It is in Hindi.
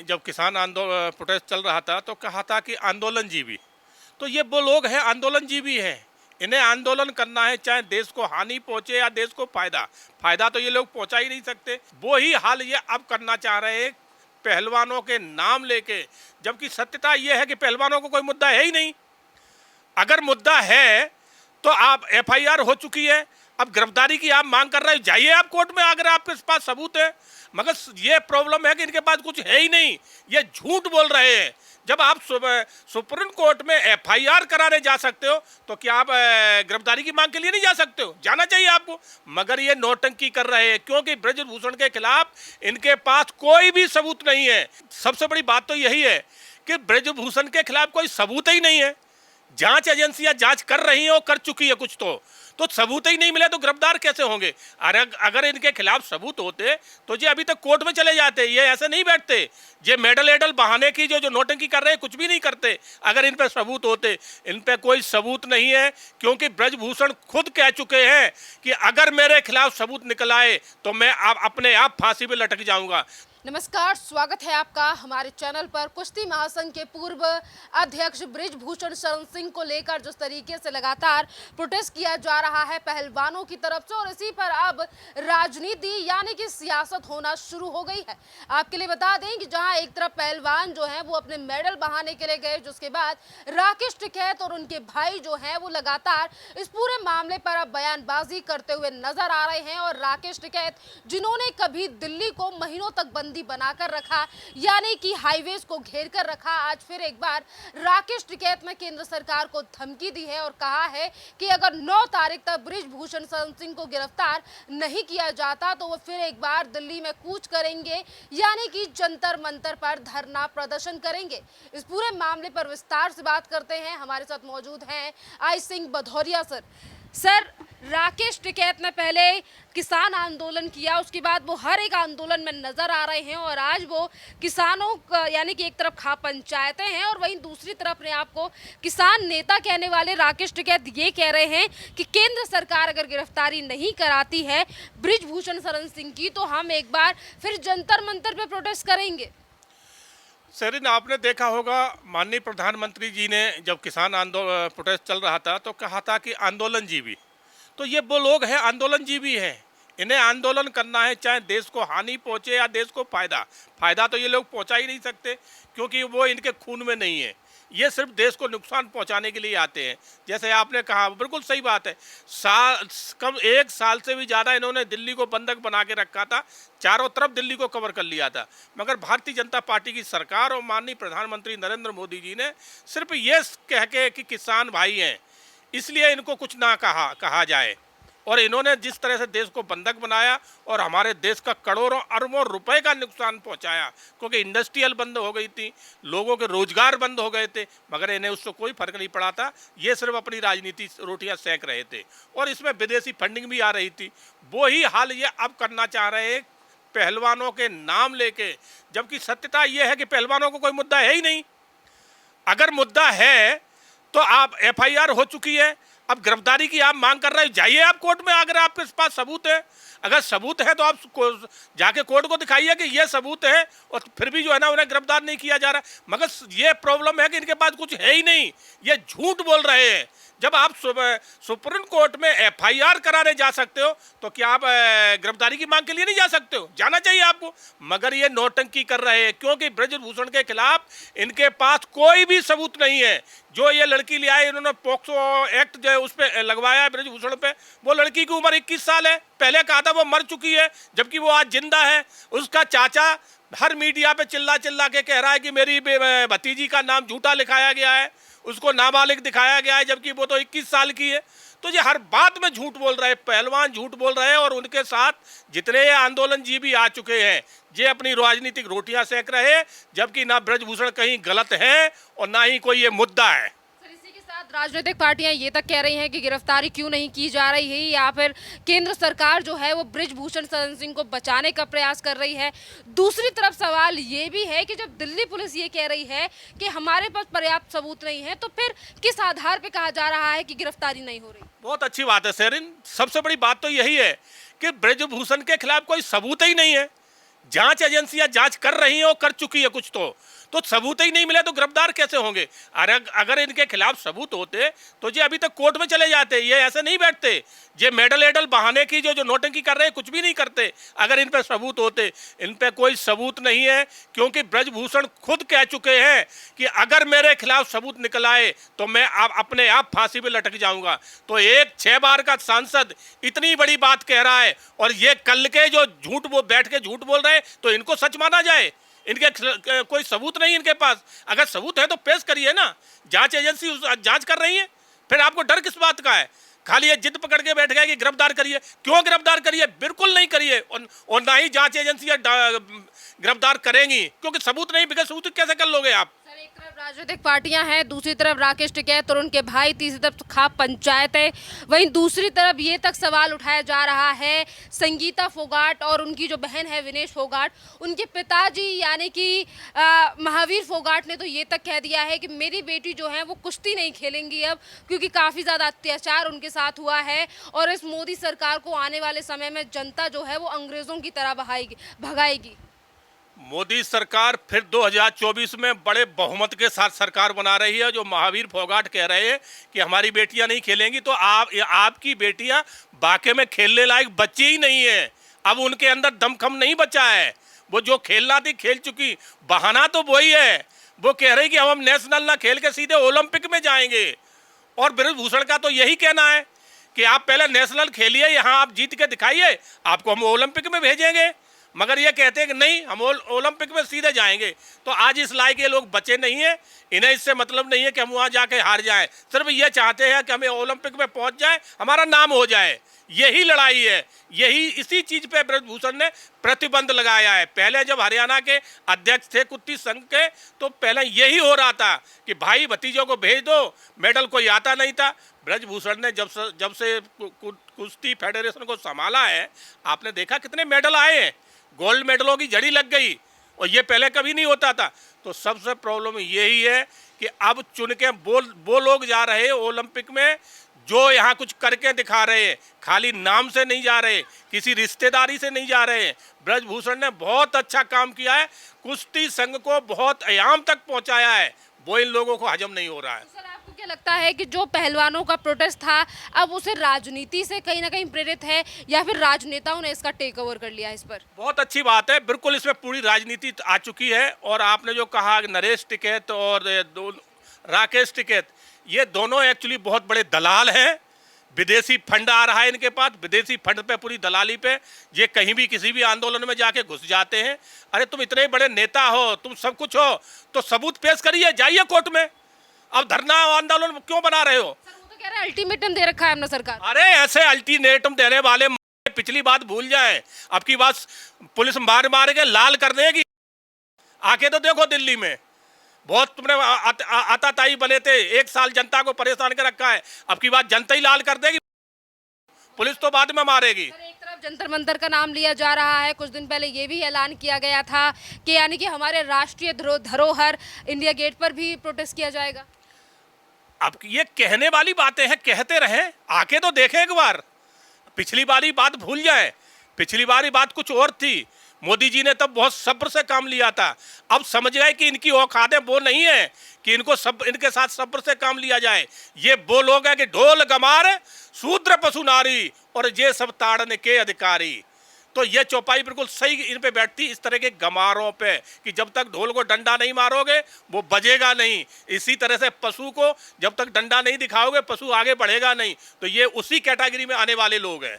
जब किसान आंदोलन प्रोटेस्ट चल रहा था तो कहा था कि आंदोलन जीवी। तो ये वो लोग हैं आंदोलन जीवी हैं, इन्हें आंदोलन करना है, चाहे देश को हानि पहुंचे या देश को फायदा तो ये लोग पहुंचा ही नहीं सकते। वो ही हाल ये अब करना चाह रहे हैं पहलवानों के नाम लेके, जबकि सत्यता ये है कि पहलवानों को कोई मुद्दा है ही नहीं। अगर मुद्दा है तो आप एफआईआर हो चुकी है, अब गिरफ्तारी की आप मांग कर रहे हैं, जाइए आप कोर्ट में अगर आपके पास सबूत है। मगर ये प्रॉब्लम है कि इनके पास कुछ है ही नहीं, ये झूठ बोल रहे हैं। जब आप सुप्रीम कोर्ट में एफआईआर कराने जा सकते हो तो क्या आप गिरफ्तारी की मांग के लिए नहीं जा सकते हो? जाना चाहिए आपको। मगर ये नौटंकी कर रहे हैं क्योंकि ब्रजभूषण के खिलाफ इनके पास कोई भी सबूत नहीं है। सबसे बड़ी बात तो यही है कि ब्रजभूषण के खिलाफ कोई सबूत ही नहीं है। जांच एजेंसियां जांच कर रही हैं और कर चुकी है कुछ तो सबूत ही नहीं मिले तो गिरफ्तार कैसे होंगे? अगर इनके खिलाफ सबूत होते तो ये अभी तक कोर्ट में चले जाते, ये ऐसे नहीं बैठते। ये मेडल एडल बहाने की जो नौटंकी कर रहे हैं कुछ भी नहीं करते अगर इन पे सबूत होते। इन पे कोई सबूत नहीं है क्योंकि ब्रजभूषण खुद कह चुके हैं कि अगर मेरे खिलाफ सबूत निकल आए तो मैं अपने आप फांसी पे लटक जाऊंगा। नमस्कार, स्वागत है आपका हमारे चैनल पर। कुश्ती महासंघ के पूर्व अध्यक्ष ब्रिजभूषण शरण सिंह को लेकर जिस तरीके से लगातार प्रोटेस्ट किया जा रहा है पहलवानों की तरफ से, और इसी पर अब राजनीति यानी कि सियासत होना शुरू हो गई है। आपके लिए बता दें कि जहां एक तरफ पहलवान जो हैं वो अपने मेडल बहाने के लिए गए, जिसके बाद राकेश टिकैत और उनके भाई जो हैं वो लगातार इस पूरे मामले पर अब बयानबाजी करते हुए नजर आ रहे हैं। और राकेश टिकैत जिन्होंने कभी दिल्ली को महीनों तक बंदी बनाकर रखा, यानी कि हाईवेज को घेर कर रखा, आज फिर एक बार राकेश टिकैत ने केंद्र सरकार को धमकी दी है और कहा है कि अगर 9 तारीख तक ब्रिजभूषण शरण सिंह को गिरफ्तार नहीं किया जाता तो वो फिर एक बार दिल्ली में कूच करेंगे, यानी कि जंतर मंतर पर धरना प्रदर्शन करेंगे। इस पूरे मामले पर विस्तार से बात करते हैं। हमारे साथ मौजूद हैं आई सिंह भदौरिया सर, राकेश टिकैत ने पहले किसान आंदोलन किया, उसके बाद वो हर एक आंदोलन में नजर आ रहे हैं और आज वो किसानों का यानी कि एक तरफ खा पंचायतें हैं और वहीं दूसरी तरफ अपने आप को किसान नेता कहने वाले राकेश टिकैत ये कह रहे हैं कि केंद्र सरकार अगर गिरफ्तारी नहीं कराती है ब्रिजभूषण शरण सिंह की तो हम एक बार फिर जंतर मंतर पे प्रोटेस्ट करेंगे। सरिन, आपने देखा होगा माननीय प्रधानमंत्री जी ने जब किसान आंदोलन प्रोटेस्ट चल रहा था तो कहा था कि आंदोलन जीवी। तो ये वो लोग हैं आंदोलन जीवी हैं, इन्हें आंदोलन करना है, चाहे देश को हानि पहुंचे या देश को फायदा तो ये लोग पहुंचा ही नहीं सकते क्योंकि वो इनके खून में नहीं है। ये सिर्फ देश को नुकसान पहुंचाने के लिए आते हैं। जैसे आपने कहा, बिल्कुल सही बात है। कम 1 साल से भी ज़्यादा इन्होंने दिल्ली को बंधक बना के रखा था, चारों तरफ दिल्ली को कवर कर लिया था। मगर भारतीय जनता पार्टी की सरकार और माननीय प्रधानमंत्री नरेंद्र मोदी जी ने सिर्फ ये कह के कि किसान भाई हैं इसलिए इनको कुछ ना कहा जाए, और इन्होंने जिस तरह से देश को बंधक बनाया और हमारे देश का करोड़ों अरबों रुपए का नुकसान पहुंचाया क्योंकि इंडस्ट्रियल बंद हो गई थी, लोगों के रोजगार बंद हो गए थे, मगर इन्हें उससे कोई फर्क नहीं पड़ा था। ये सिर्फ अपनी राजनीति रोटियां सेक रहे थे और इसमें विदेशी फंडिंग भी आ रही थी। वो ही हाल ये अब करना चाह रहे हैं पहलवानों के नाम लेके, जबकि सत्यता ये है कि पहलवानों को कोई मुद्दा है ही नहीं। अगर मुद्दा है तो आप एफआईआर हो चुकी है, अब गिरफ्तारी की आप मांग कर रहे हैं, जाइए आप कोर्ट में अगर आपके पास सबूत है। अगर सबूत है तो आप जाके कोर्ट को दिखाइए कि ये सबूत है, और फिर भी जो है ना उन्हें गिरफ्तार नहीं किया जा रहा। मगर ये प्रॉब्लम है कि इनके पास कुछ है ही नहीं, ये झूठ बोल रहे हैं। जब आप सुप्रीम कोर्ट में एफआईआर कराने जा सकते हो तो क्या आप गिरफ्तारी की मांग के लिए नहीं जा सकते हो? जाना चाहिए आपको। मगर ये नौटंकी कर रहे हैं क्योंकि ब्रजभूषण के खिलाफ इनके पास कोई भी सबूत नहीं है। जो ये लड़की ले आए, इन्होंने पॉक्सो एक्ट जो है उस पर लगवाया है ब्रजभूषण पे। वो लड़की की उम्र 21 साल है, पहले कहा था वो मर चुकी है जबकि वो आज जिंदा है। उसका चाचा हर मीडिया पे चिल्ला के कह रहा है कि मेरी भतीजी का नाम झूठा लिखाया गया है, उसको नाबालिग दिखाया गया है जबकि वो तो 21 साल की है। तो ये हर बात में झूठ बोल रहे हैं, पहलवान झूठ बोल रहे हैं और उनके साथ जितने ये आंदोलन जीवी आ चुके हैं ये अपनी राजनीतिक रोटियां सेक रहे हैं, जबकि ना ब्रजभूषण कहीं गलत है और ना ही कोई ये मुद्दा है। राजनीतिक पार्टियां ये तक कह रही हैं कि गिरफ्तारी क्यों नहीं की जा रही है, या फिर केंद्र सरकार जो है वो ब्रिजभूषण शरण सिंह को बचाने का प्रयास कर रही है। दूसरी तरफ सवाल ये भी है कि जब दिल्ली पुलिस ये कह रही है कि हमारे पास पर्याप्त सबूत नहीं है तो फिर किस आधार पे कहा जा रहा है कि गिरफ्तारी नहीं हो रही? बहुत अच्छी बात है सेरिन, सबसे बड़ी बात तो यही है कि ब्रजभूषण के खिलाफ कोई सबूत ही नहीं है। जांच एजेंसियां जांच कर रही हैं और कर चुकी है कुछ तो सबूत ही नहीं मिले तो गिरफ्तार कैसे होंगे? अगर इनके खिलाफ सबूत होते तो ये अभी तक कोर्ट में चले जाते, ये ऐसे नहीं बैठते। ये मेडल एडल बहाने की जो नोटंकी कर रहे हैं, कुछ भी नहीं करते अगर इन पे सबूत होते। इन पे कोई सबूत नहीं है, क्योंकि ब्रजभूषण खुद कह चुके हैं कि अगर मेरे खिलाफ सबूत निकल आए तो मैं अपने आप फांसी पे लटक जाऊंगा। तो एक 6 बार का सांसद इतनी बड़ी बात कह रहा है, और ये कल के जो झूठ वो बैठ के झूठ बोल रहे हैं, तो इनको सच माना जाए? इनके कोई सबूत नहीं इनके पास। अगर सबूत है तो पेश करिए ना। जांच एजेंसी जांच कर रही है, फिर आपको डर किस बात का है? खाली ये जिद पकड़ के बैठ गए कि गिरफ्तार करिए। क्यों गिरफ्तार करिए? बिल्कुल नहीं करिए, और ना ही जांच एजेंसियां गिरफ्तार करेंगी, क्योंकि सबूत नहीं। बिना सबूत कैसे कर लोगे आप? सर, एक तरफ राजनीतिक पार्टियां हैं, दूसरी तरफ राकेश टिकैत और उनके भाई, तीसरी तरफ खाप पंचायत है। वहीं दूसरी तरफ ये तक सवाल उठाया जा रहा है संगीता फोगाट और उनकी जो बहन है विनेश फोगाट, उनके पिताजी यानी कि महावीर फोगाट ने तो ये तक कह दिया है कि मेरी बेटी जो है वो कुश्ती नहीं खेलेंगी अब, क्योंकि काफ़ी ज़्यादा अत्याचार उनके साथ हुआ है। और इस मोदी सरकार को आने वाले समय में जनता जो है वो अंग्रेज़ों की तरह भगाएगी। मोदी सरकार फिर 2024 में बड़े बहुमत के साथ सरकार बना रही है। जो महावीर फोगाट कह रहे हैं कि हमारी बेटियां नहीं खेलेंगी, तो आपकी बेटियां वाकई में खेलने लायक बच्ची ही नहीं है। अब उनके अंदर दमखम नहीं बचा है। वो जो खेलना थी खेल चुकी। बहाना तो वही है, वो कह रही कि हम नेशनल ना खेल के सीधे ओलंपिक में जाएंगे। और ब्रजभूषण का तो यही कहना है कि आप पहले नेशनल खेलिए, यहाँ आप जीत के दिखाइए, आपको हम ओलंपिक में भेजेंगे। मगर ये कहते हैं कि नहीं, हम ओलंपिक में सीधे जाएंगे। तो आज इस लायक ये लोग बचे नहीं हैं। इन्हें इससे मतलब नहीं है कि हम वहाँ जाके हार जाएं। सिर्फ ये चाहते हैं कि हमें ओलंपिक में पहुँच जाए, हमारा नाम हो जाए। यही लड़ाई है, यही इसी चीज़ पे ब्रजभूषण ने प्रतिबंध लगाया है। पहले जब हरियाणा के अध्यक्ष थे कुश्ती संघ के, तो पहले यही हो रहा था कि भाई भतीजों को भेज दो, मेडल कोई आता नहीं था। ब्रजभूषण ने जब से कुश्ती फेडरेशन को संभाला है, आपने देखा कितने मेडल आए हैं। गोल्ड मेडलों की जड़ी लग गई, और ये पहले कभी नहीं होता था। तो सबसे प्रॉब्लम यही है कि अब चुन के वो लोग जा रहे हैं ओलंपिक में जो यहाँ कुछ करके दिखा रहे हैं। खाली नाम से नहीं जा रहे, किसी रिश्तेदारी से नहीं जा रहे। ब्रजभूषण ने बहुत अच्छा काम किया है, कुश्ती संघ को बहुत आयाम तक पहुँचाया है। वो इन लोगों को हजम नहीं हो रहा है। सर, आपको क्या लगता है कि जो पहलवानों का प्रोटेस्ट था, अब उसे राजनीति से कहीं ना कहीं प्रेरित है, या फिर राजनेताओं ने इसका टेक ओवर कर लिया इस पर? बहुत अच्छी बात है, बिल्कुल इसमें पूरी राजनीति आ चुकी है। और आपने जो कहा नरेश टिकैत और राकेश टिकैत, ये दोनों एक्चुअली बहुत बड़े दलाल हैं। विदेशी फंड आ रहा है इनके पास, विदेशी फंड पे पूरी दलाली पे ये कहीं भी किसी भी आंदोलन में जाके घुस जाते हैं। अरे तुम इतने बड़े नेता हो, तुम सब कुछ हो, तो सबूत पेश करिए, जाइए कोर्ट में। अब धरना आंदोलन क्यों बना रहे हो? सर, वो तो कह रहे हैं अल्टीमेटम दे रखा है अपना सरकार। अरे ऐसे अल्टीमेटम देने वाले पिछली बात भूल जाए, अब की बात पुलिस मार मार के लाल कर देगी। आके तो देखो दिल्ली में बहुत तुमने आताताई बने थे, 1 साल जनता को परेशान कर रखा है। अब की बात जनता ही लाल कर देगी, पुलिस तो बाद में मारेगी। सर, एक तरफ जंतर मंतर का नाम लिया जा रहा है, कुछ दिन पहले ये भी ऐलान किया गया था कि यानी कि हमारे राष्ट्रीय धरोहर इंडिया गेट पर भी प्रोटेस्ट किया जाएगा। अब ये कहने वाली बातें हैं, कहते रहें, आके तो देखें एक बार। पिछली बारी बात भूल जाए, पिछली बारी बात कुछ और थी। मोदी जी ने तब बहुत सब्र से काम लिया था। अब समझ गए कि इनकी औकातें वो नहीं है कि इनके साथ सब्र से काम लिया जाए। ये वो लोग हैं कि ढोल गमार शूद्र पशु नारी और ये सब ताड़ने के अधिकारी। तो ये चौपाई बिल्कुल सही इन पे बैठती इस तरह के गमारों पे कि जब तक ढोल को डंडा नहीं मारोगे वो बजेगा नहीं। इसी तरह से पशु को जब तक डंडा नहीं दिखाओगे पशु आगे बढ़ेगा नहीं। तो ये उसी कैटेगरी में आने वाले लोग हैं।